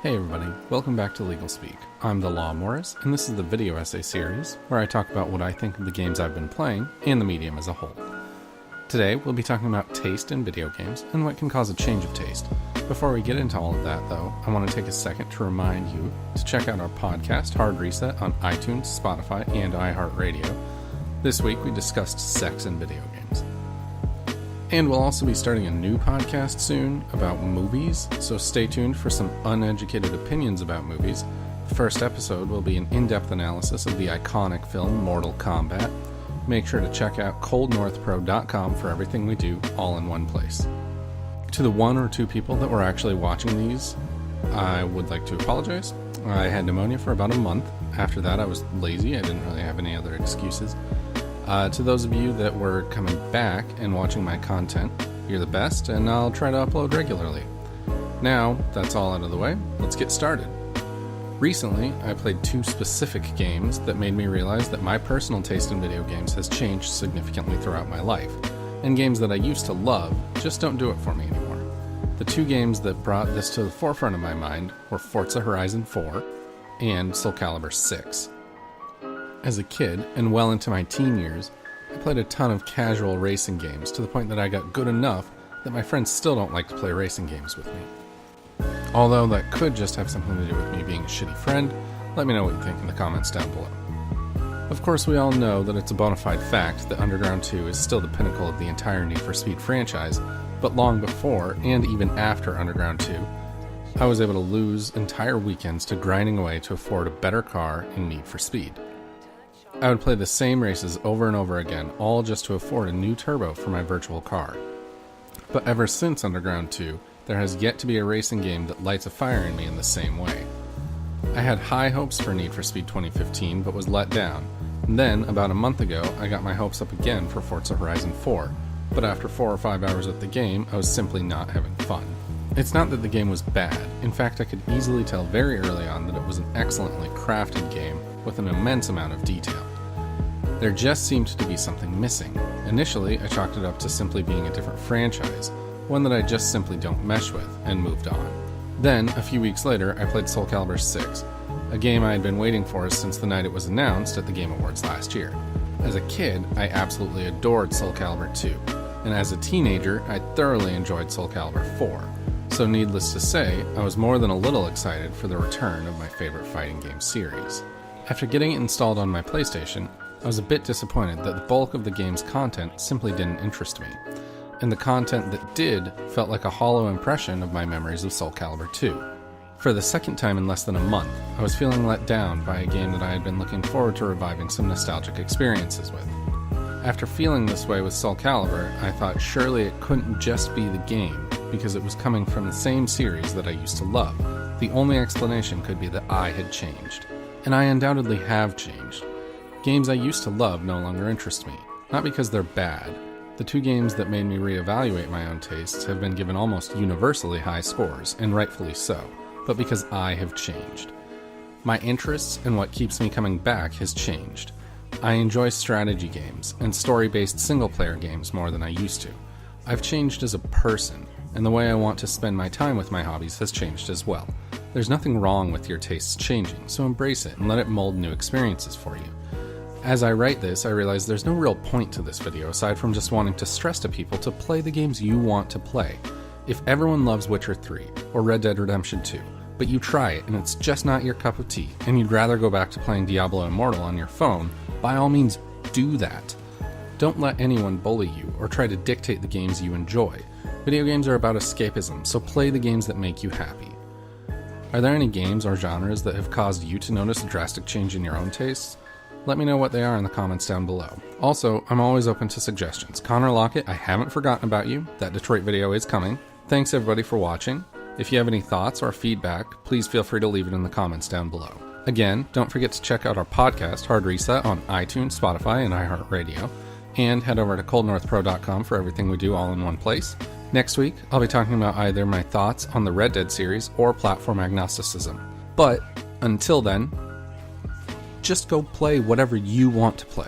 Hey everybody, welcome back to LegalSpeak. I'm the Law Morris, and this is the video essay series where I talk about what I think of the games I've been playing and the medium as a whole. Today, we'll be talking about taste in video games and what can cause a change of taste. Before we get into all of that, though, I want to take a second to remind you to check out our podcast, Hard Reset, on iTunes, Spotify, and iHeartRadio. This week, we discussed sex in video games. And we'll also be starting a new podcast soon about movies, so stay tuned for some uneducated opinions about movies. The first episode will be an in-depth analysis of the iconic film Mortal Kombat. Make sure to check out coldnorthpro.com for everything we do all in one place. To the one or two people that were actually watching these, I would like to apologize. I had pneumonia for about a month. After that, I was lazy. I didn't really have any other excuses. To those of you that were coming back and watching my content, you're the best, and I'll try to upload regularly. Now, that's all out of the way, let's get started. Recently, I played two specific games that made me realize that my personal taste in video games has changed significantly throughout my life, and games that I used to love just don't do it for me anymore. The two games that brought this to the forefront of my mind were Forza Horizon 4 and Soul Calibur 6. As a kid, and well into my teen years, I played a ton of casual racing games to the point that I got good enough that my friends still don't like to play racing games with me. Although that could just have something to do with me being a shitty friend, let me know what you think in the comments down below. Of course, we all know that it's a bona fide fact that Underground 2 is still the pinnacle of the entire Need for Speed franchise, but long before, and even after Underground 2, I was able to lose entire weekends to grinding away to afford a better car in Need for Speed. I would play the same races over and over again, all just to afford a new turbo for my virtual car. But ever since Underground 2, there has yet to be a racing game that lights a fire in me in the same way. I had high hopes for Need for Speed 2015, but was let down. And then, about a month ago, I got my hopes up again for Forza Horizon 4, but after 4 or 5 hours of the game, I was simply not having fun. It's not that the game was bad. In fact, I could easily tell very early on that it was an excellently crafted game with an immense amount of detail. There just seemed to be something missing. Initially, I chalked it up to simply being a different franchise, one that I just simply don't mesh with, and moved on. Then, a few weeks later, I played Soul Calibur 6, a game I had been waiting for since the night it was announced at the Game Awards last year. As a kid, I absolutely adored Soul Calibur 2, and as a teenager, I thoroughly enjoyed Soul Calibur 4. So needless to say, I was more than a little excited for the return of my favorite fighting game series. After getting it installed on my PlayStation, I was a bit disappointed that the bulk of the game's content simply didn't interest me, and the content that did felt like a hollow impression of my memories of Soul Calibur 2. For the second time in less than a month, I was feeling let down by a game that I had been looking forward to reviving some nostalgic experiences with. After feeling this way with Soul Calibur, I thought surely it couldn't just be the game, because it was coming from the same series that I used to love. The only explanation could be that I had changed. And I undoubtedly have changed. Games I used to love no longer interest me, not because they're bad. The two games that made me reevaluate my own tastes have been given almost universally high scores, and rightfully so, but because I have changed. My interests and what keeps me coming back has changed. I enjoy strategy games and story-based single-player games more than I used to. I've changed as a person, and the way I want to spend my time with my hobbies has changed as well. There's nothing wrong with your tastes changing, so embrace it and let it mold new experiences for you. As I write this, I realize there's no real point to this video aside from just wanting to stress to people to play the games you want to play. If everyone loves Witcher 3 or Red Dead Redemption 2, but you try it and it's just not your cup of tea, and you'd rather go back to playing Diablo Immortal on your phone, by all means do that. Don't let anyone bully you or try to dictate the games you enjoy. Video games are about escapism, so play the games that make you happy. Are there any games or genres that have caused you to notice a drastic change in your own tastes? Let me know what they are in the comments down below. Also, I'm always open to suggestions. Connor Lockett, I haven't forgotten about you. That Detroit video is coming. Thanks everybody for watching. If you have any thoughts or feedback, please feel free to leave it in the comments down below. Again, don't forget to check out our podcast, Hard Reset, on iTunes, Spotify, and iHeartRadio. And head over to coldnorthpro.com for everything we do all in one place. Next week, I'll be talking about either my thoughts on the Red Dead series or platform agnosticism. But until then, just go play whatever you want to play.